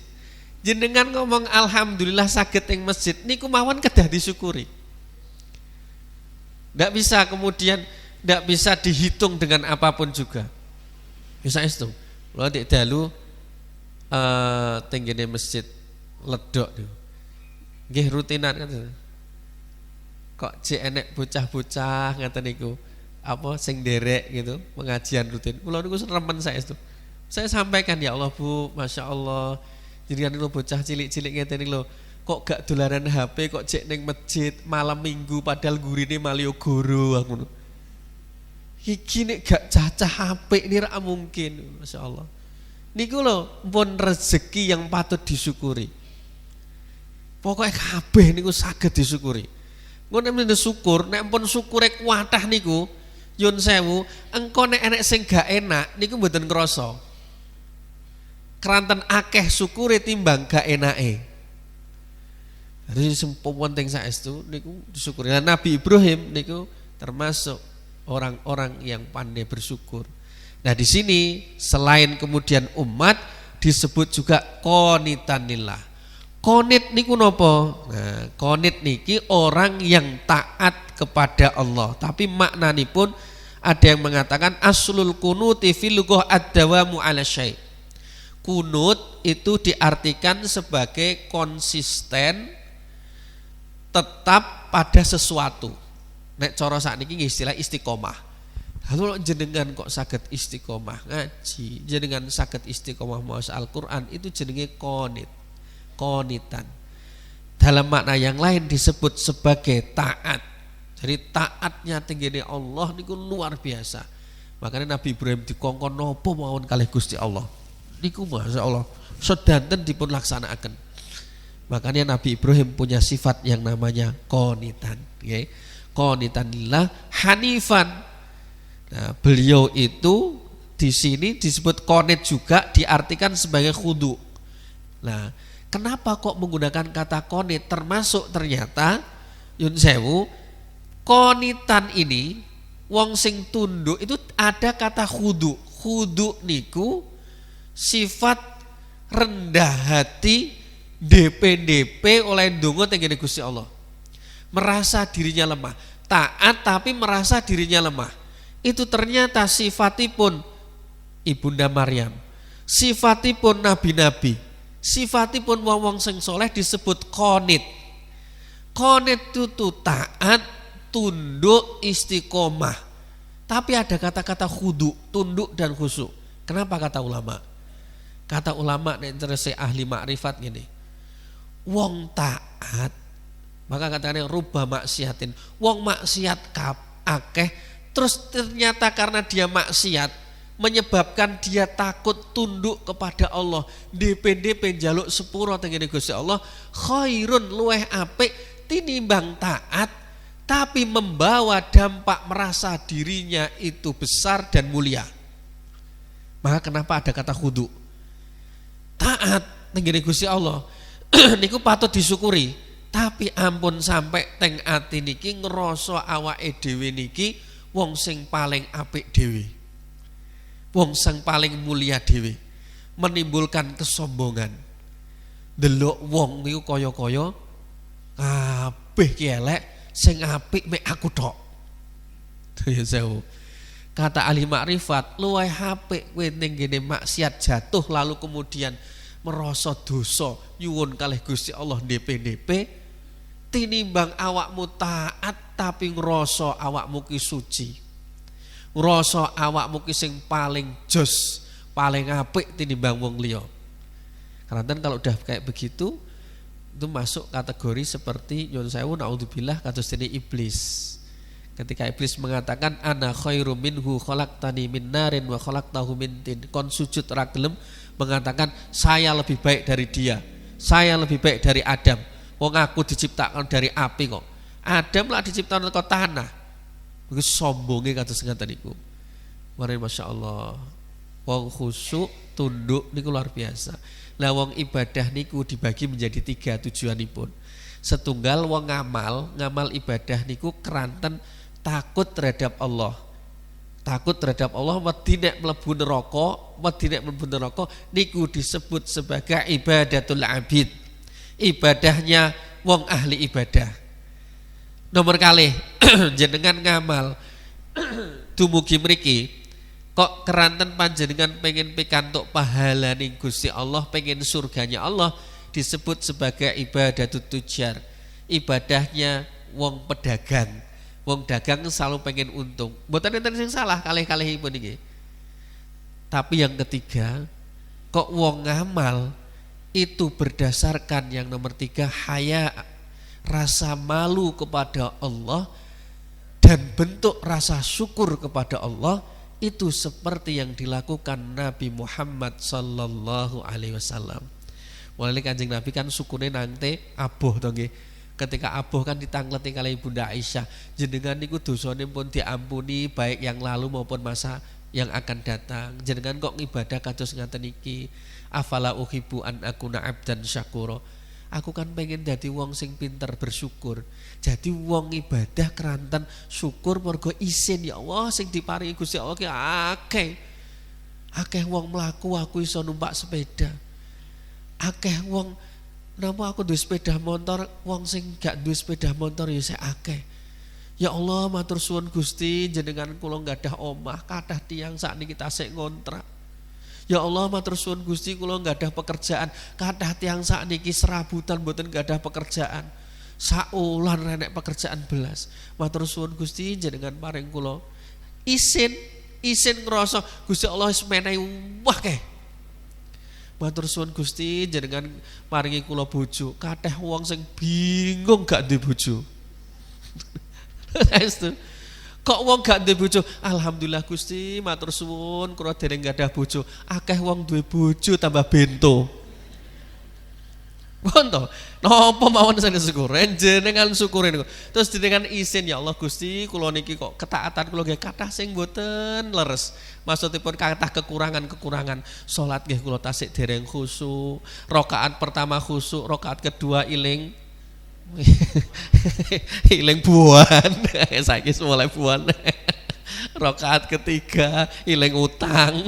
Jenengan ngomong alhamdulillah saged ing masjid niku mawon kedah disyukuri. Ndak bisa kemudian ndak bisa dihitung dengan apapun juga. Bisa itu. Lha nek dalu teng ngene masjid ledok niku. Nggih rutinan kan. Kok jek enek bocah-bocah ngaten niku apa sing nderek gitu pengajian rutin. Kula niku remen saestu. Saya sampaikan ya Allah Bu, Masya Allah. Jenengan niku bocah cilik-cilik ngeten niku lho. Kok gak dolanan HP kok jek ning masjid malam Minggu padahal gurine Malioboro ngono. Iki nek gak cacah apik ini ra mungkin, Masya Allah. Niku lho pun rezeki yang patut disyukuri. Pokoknya kabeh niku saged disyukuri. Ngono nek syukur, nek pun syukure kuatah niku, yun sewu, engko nek enek sing gak enak niku mboten krasa. Keranten akeh syukure timbang gak enake. Jadi sempo penting saestu niku disyukuri. Nah, Nabi Ibrahim niku termasuk orang-orang yang pandai bersyukur. Nah di sini selain kemudian umat disebut juga qanitanillah. Qanit niku nopo? Nah, qanit niki orang yang taat kepada Allah. Tapi maknanipun ada yang mengatakan aslul kunuti fil lughah ad-dawamu 'ala syai'. Kunut itu diartikan sebagai konsisten tetap pada sesuatu. Nek cara sakniki istilah istiqomah. Lalu jenengan kok saged istiqomah ngaji, jenengan saged istiqomah maos Al-Qur'an itu jenenge qanit. Qanitan. Dalam makna yang lain disebut sebagai taat. Jadi taatnya tenggene Allah niku luar biasa. Makanya Nabi Ibrahim dikongkon napa mawon kalih Gusti Allah. Niku masyaallah sedanten dipun laksanakaken. Makanya Nabi Ibrahim punya sifat yang namanya qanitan, nggih. Qanitanillah hanifan. Nah, beliau itu di sini disebut qanit juga diartikan sebagai khudu. Nah, kenapa kok menggunakan kata qanit? Termasuk ternyata yun sewu qanitan ini wong sing tunduk itu ada kata khudu. Khudu niku sifat rendah hati DP oleh ndonga teng Gusti Allah. Merasa dirinya lemah, taat tapi merasa dirinya lemah. Itu ternyata sifatipun Ibunda Maryam, sifatipun nabi-nabi, sifatipun wong-wong sing soleh disebut qanit. Qanit itu taat, tunduk, istiqomah. Tapi ada kata-kata khudu, tunduk dan khusyuk. Kenapa kata ulama? Kata ulama nek terese ahli makrifat gini. Wong taat maka katanya rubah maksiatin. Wong maksiat akeh terus ternyata karena dia maksiat menyebabkan dia takut tunduk kepada Allah. DP njaluk sepuro tengene Gusti Allah khairun luweh apik tinimbang taat tapi membawa dampak merasa dirinya itu besar dan mulia. Maka kenapa ada kata khudu? Taat tengene Gusti Allah niku patut disyukuri. Tapi ampun sampai teng ati niki ngerasa awake dhewe niki wong sing paling apik dhewe. Wong sing paling mulia dhewe. Menimbulkan kesombongan. Delok wong niku kaya-kaya kabeh ki elek, sing apik mek aku tok. Ya sewu. Kata ahli makrifat, luwih apik kowe ning ngene maksiat jatuh lalu kemudian merasa dosa nyuwun kalih Gusti Allah DP tinimbang awakmu taat tapi ngrasa awakmu ki suci. Ngrasa awakmu ki sing paling jos, paling apik tinimbang wong liya. Karena kalau udah kayak begitu itu masuk kategori seperti nyuwun sewu naudzubillah kados dene iblis. Ketika iblis mengatakan ana khairum minhu khalaqtani min narin wa khalaqtahu min tin, kon sujud ra gelem, mengatakan saya lebih baik dari dia, saya lebih baik dari Adam. Wong aku diciptakan dari api kok. Adam lah diciptakan dari tanah. Begitu sombonge kados ngaten niku. Mari masyaallah. Wong khusyuk tunduk niku luar biasa. Lah wong ibadah niku dibagi menjadi 3 tujuanipun. Setunggal wong ngamal ibadah niku keranten takut terhadap Allah. Takut terhadap Allah, wedi nek mlebu neraka, niku disebut sebagai ibadatul abid. Ibadahnya wong ahli ibadah. Nomor kalih jenengan ngamal dumugi mriki kok keranten panjenengan pengen pikantuk pahala ning Gusti Allah, pengen surganya Allah, disebut sebagai ibadatut tujar. Ibadahnya wong pedagang. Wong dagang selalu pengen untung. Mboten enten sing salah kalih-kalihipun iki. Tapi yang ketiga, kok wong ngamal itu berdasarkan yang nomor 3 haya, rasa malu kepada Allah dan bentuk rasa syukur kepada Allah, itu seperti yang dilakukan Nabi Muhammad sallallahu alaihi wasallam. Mulane Kanjeng Nabi kan syukure nangte aboh to nggih. Ketika aboh kan ditangleti kali Bunda Aisyah, jenengan niku dosane pun diampuni baik yang lalu maupun masa yang akan datang. Jenengan kok ngibadah kados ngaten iki. Afala uhibbu an akuna abdan syakura. Aku kan pengen dadi wong sing pinter bersyukur. Jadi wong ibadah keranten syukur mergo isin ya Allah sing diparingi Gusti Allah ki akeh. Akeh wong mlaku aku iso numpak sepeda. Akeh wong napa aku duwe sepeda motor, wong sing gak duwe sepeda motor ya sik akeh. Ya Allah matur suwun Gusti, jenengan kula nggadah omah, kathah tiyang sakniki tasik ngontrak. Ya Allah matur suwun Gusti, kula nggadah pekerjaan, kathah tiyang sakniki serabutan mboten nggadah pekerjaan. Saulan renek pekerjaan belas. Matur suwun Gusti, jenengan paring kula isin ngrasa Gusti Allah wis menehi akeh. Matur suwun Gusti, jenengan paringi kula bojo. Kathah wong sing bingung gak duwe bojo. Kok wong gak duwe bojo? Alhamdulillah Gusti, matur suwun kula dereng gadah bojo. Akeh wong duwe bojo tambah bento. Wonten napa mawon sing syukur, jenengan syukur niku. Terus jenengan isin ya Allah Gusti, kula niki kok ketaatan kula nggih kathah sing mboten leres. Maksudipun kathah kekurangan. Salat nggih kula tasik dereng khusyuk. Rakaat pertama khusyuk, rakaat kedua iling buan. Saiki mulai buan. Rakaat ketiga iling utang.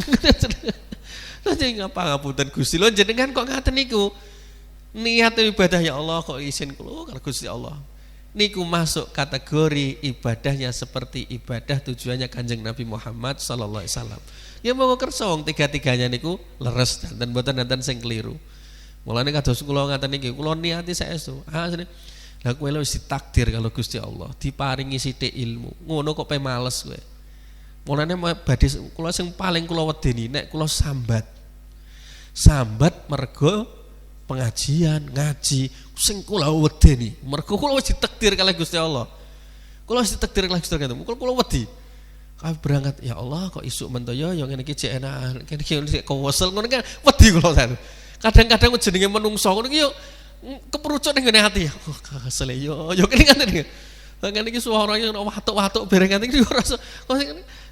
Nanti ngapa ngapunten Gusti lho jenengan kok ngaten niku. Niat ibadah ya Allah kok isin kula karo Gusti Allah. Niku masuk kategori ibadahnya seperti ibadah tujuannya Kanjeng Nabi Muhammad sallallahu alaihi wasallam. Ya monggo kersa wong tiga-tiganya niku leres dan mboten enten sing keliru. Mulane kados kula ngaten niki, kula niati saestu. Asline lha kowe wis ditakdir kalau Gusti Allah, diparingi sithik ilmu. Ngono kok pe males kowe. Mulane badhe kula sing paling kula wedeni nek kula sambat mergo pengajian, ngaji, sing kula wedeni. Mergo kula wis ditakdir kalih Gusti Allah. Kula wis ditakdir kalih Gusti Allah. Kula wedi. Kami berangkat, ya Allah kok isuk mentoyo yang ngene iki jek enak. Kene iki kok wesel ngono kan wedi kula kan. Kadang-kadang jenenge menungso ngono iki yo keperucut ning ngene ati. Oh, kesel yo kene ngaten iki. Ngene iki suarane watuk-watuk bareng ngaten iki ora rasa.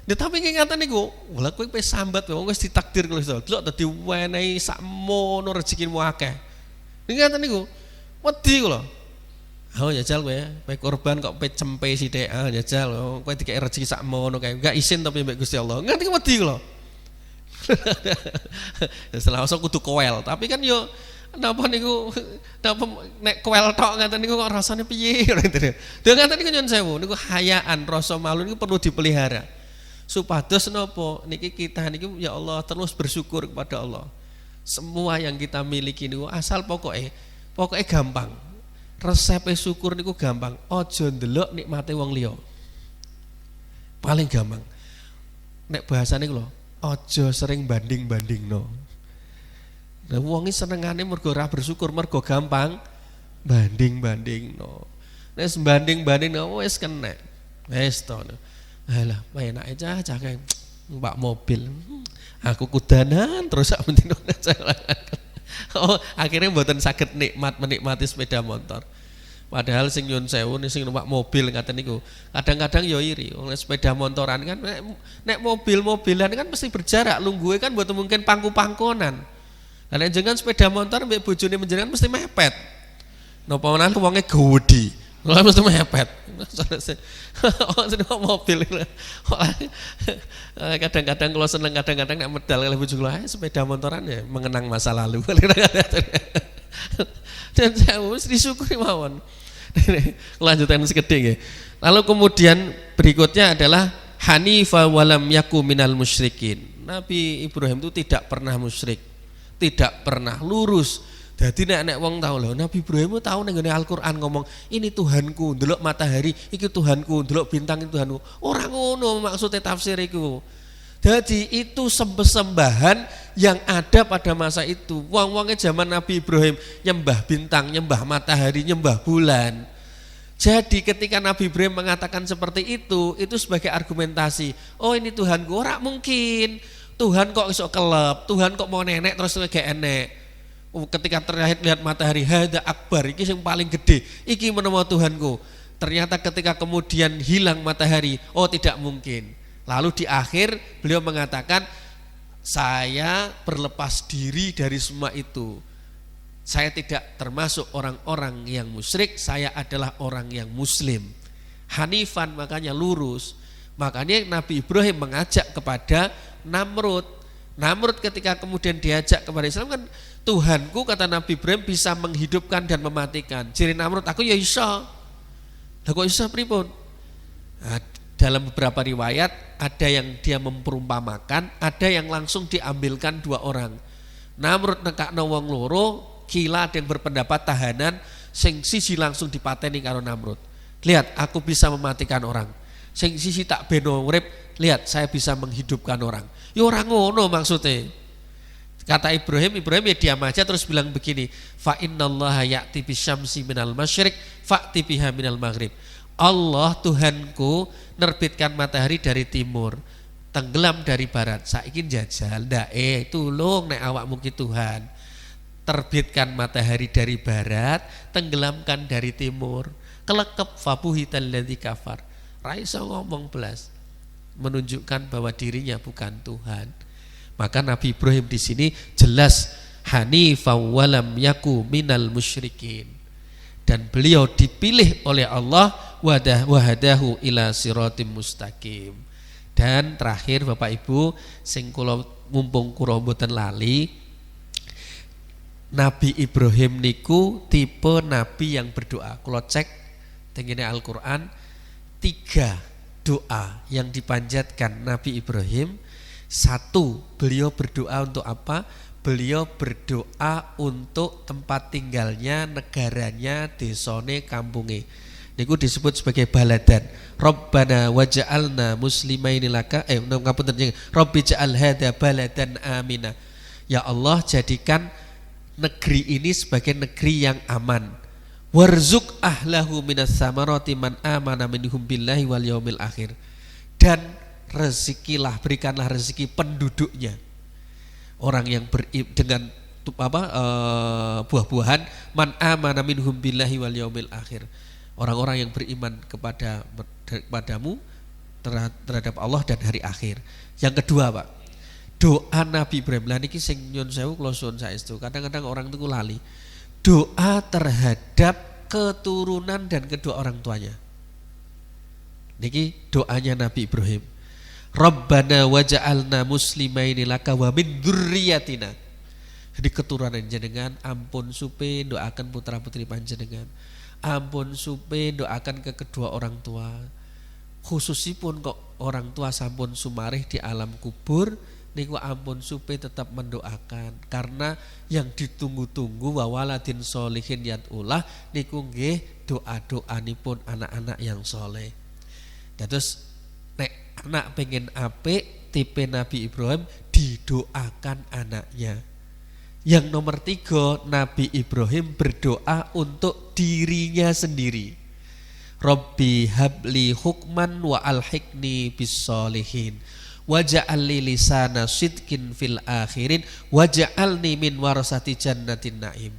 Tapi ngaten niku, lha kowe wis sambat wong wis ditakdir kalau iso. Delok dadi wenehi sakmono rezekimu akeh. Ngaten niku. Wedi kula. Oh jajal kowe korban kok pe cempe sithik. Ah jajal kowe dikek rezeki sakmono kae. Enggak isin tapi mbek Gusti Allah. Ngaten wedi kula. Selawase kudu koel, tapi kan yo napa niku napa nek koel tok ngaten niku kok rasane piye ngoten. Lha ngaten niku nyun sewu, niku hayaan rasa malu niku perlu dipelihara. Supados napa niki kita niki ya Allah terus bersyukur kepada Allah. Semua yang kita miliki niku asal pokoknya gampang. Resep syukur niku gampang. Aja ndelok nikmate wong liya. Paling gampang. Nek bahasane lho, aja sering banding-bandingno. Lah wong iki senengane mergo ora bersyukur, mergo gampang banding-bandingno. Nek banding-bandingno wis kenek. Wes to. Alah, enak aja kayak numpak mobil. Aku kudanan terus sak mendino. Oh, akhirnya mboten saged menikmati sepeda motor. Padahal sing nyun sewu sing numpak mobil ngaten niku. Kadang-kadang yo iri. Wong sepeda motoran kan nek mobil-mobilan kan mesti berjarak, lungguhe kan mboten mungkin pangku-pangkonan. Lah nek jenengan sepeda motor mbek bojone menjenengan mesti mepet. Napa menawa wonge gedhi. Lah mesti mepet. Oh, seneng mobil. Kadang-kadang kalau seneng kadang-kadang nek medal kali bojo kula sepeda motoran ya mengenang masa lalu. Dan saya mesti disyukuri mawon. Kelanjutan sekedhik nggih. Lalu kemudian berikutnya adalah hanifa walam yaku minal musyrikin. Nabi Ibrahim itu tidak pernah musyrik, tidak pernah lurus. Jadi nek wong tahu lho, Nabi Ibrahim tahu ning Al-Qur'an ngomong, "Ini Tuhanku, ndelok matahari, iki Tuhanku, ndelok bintang itu Tuhanku." Ora ngono maksudnya tafsir iku. Jadi itu sembahan yang ada pada masa itu. Wong-wongnya zaman Nabi Ibrahim nyembah bintang, nyembah matahari, nyembah bulan. Jadi ketika Nabi Ibrahim mengatakan seperti itu sebagai argumentasi. Oh ini Tuhanku, ora mungkin. Tuhan kok iso kelep, Tuhan kok mau nenek terus kayak enek. Ketika terakhir lihat matahari, hada akbar, iki yang paling gede, iki menemukan Tuhanku. Ternyata ketika kemudian hilang matahari, oh tidak mungkin. Lalu di akhir beliau mengatakan, saya berlepas diri dari semua itu. Saya tidak termasuk orang-orang yang musyrik, saya adalah orang yang muslim. Hanifan makanya lurus. Makanya Nabi Ibrahim mengajak kepada Namrud. Namrud ketika kemudian diajak kepada Islam kan, Tuhanku kata Nabi Ibrahim bisa menghidupkan dan mematikan. Jadi Namrud, aku ya iso. Lah kok iso pripun? Nah, dalam beberapa riwayat ada yang dia memperumpamakan, ada yang langsung diambilkan dua orang. Namrud nekakno wong loro, kila ada yang berpendapat tahanan, sing sisi langsung dipateni karo Namrud. Lihat, aku bisa mematikan orang. Sing sisi tak beno urip, lihat saya bisa menghidupkan orang. Ya ora ngono maksudnya. Kata Ibrahim ya diam aja terus bilang begini, fa innallaha ya'ti bisyamsi minal masyriq fa'ti biha minal maghrib. Allah Tuhanku nerbitkan matahari dari timur, tenggelam dari barat. Saiki njajal ndae tulung nek awakmu ki Tuhan. Terbitkan matahari dari barat, tenggelamkan dari timur. Kelekep fabuhital ladzi kafar. Ra iso ngomong belas. Menunjukkan bahwa dirinya bukan Tuhan. Maka Nabi Ibrahim di sini jelas hanifan walam yaku minal musyrikin. Dan beliau dipilih oleh Allah wahadahu ila siratim mustaqim. Dan terakhir Bapak Ibu sing kula mumpung kula mboten lali, Nabi Ibrahim niku tipe nabi yang berdoa. Kula cek tengene Al-Qur'an 3 doa yang dipanjatkan Nabi Ibrahim. 1, beliau berdoa untuk apa? Beliau berdoa untuk tempat tinggalnya, negaranya, desone, kampunge. Niku disebut sebagai baladan. Rabbana waj'alna muslimaini laka ngapunten Rabbi ja'al hadza baladan amina. Ya Allah, jadikan negeri ini sebagai negeri yang aman. Warzuq ahlahu minas samarati man amana minhum billahi wal yaumil akhir. Dan rezekilah, berikanlah rezeki penduduknya, orang yang dengan buah-buahan man amana minhum billahi wal yaumil akhir, orang-orang yang beriman kepadamu terhadap Allah dan hari akhir. Yang kedua Pak, doa Nabi Ibrahim. Lah niki sing nyun sewu kula suwun saestu, kadang-kadang orang itu lali doa terhadap keturunan dan kedua orang tuanya. Niki doanya Nabi Ibrahim. Rabbana waj'alna muslimaini laka wa min dzurriyyatina. Jadi keturunan jenengan ampun supe doakan putra putri panjenengan. Ampun supe doakan ke kedua orang tua. Khususipun kok orang tua sampun sumarih di alam kubur, niku ampun supe tetap mendoakan karena yang ditunggu-tunggu wa waladin sholihin yad'ulah niku nggih doa-doanipun anak-anak yang soleh. Terus nek anak pengen apik tipe Nabi Ibrahim didoakan anaknya. Yang nomor 3, Nabi Ibrahim berdoa untuk dirinya sendiri. Rabbi habli hukman wa alhiqni bis-sholihin waja'al li lisana sidqin fil akhirin waja'alni min warasati jannatin na'im.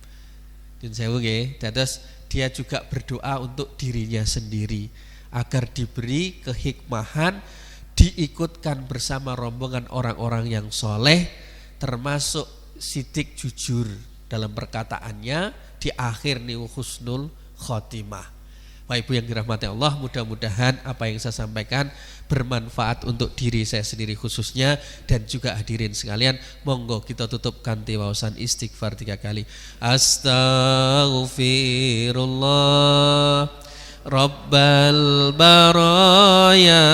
Yun sewu nggih. Dados dia juga berdoa untuk dirinya sendiri agar diberi kehikmahan, diikutkan bersama rombongan orang-orang yang soleh, termasuk sidik jujur dalam perkataannya, di akhir nih husnul khotimah. Bapak Ibu yang dirahmati Allah, mudah-mudahan apa yang saya sampaikan bermanfaat untuk diri saya sendiri khususnya dan juga hadirin sekalian. Monggo kita tutup kanthi waosan istighfar 3 kali. Astaghfirullah Rabbal baraya,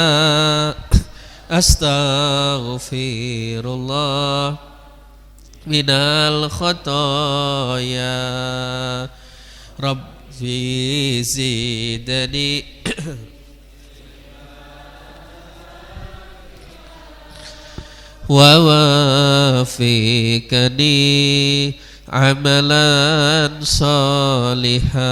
astaghfirullah minal khotoya, Rabbi zidni wa wafiqni amalan salihah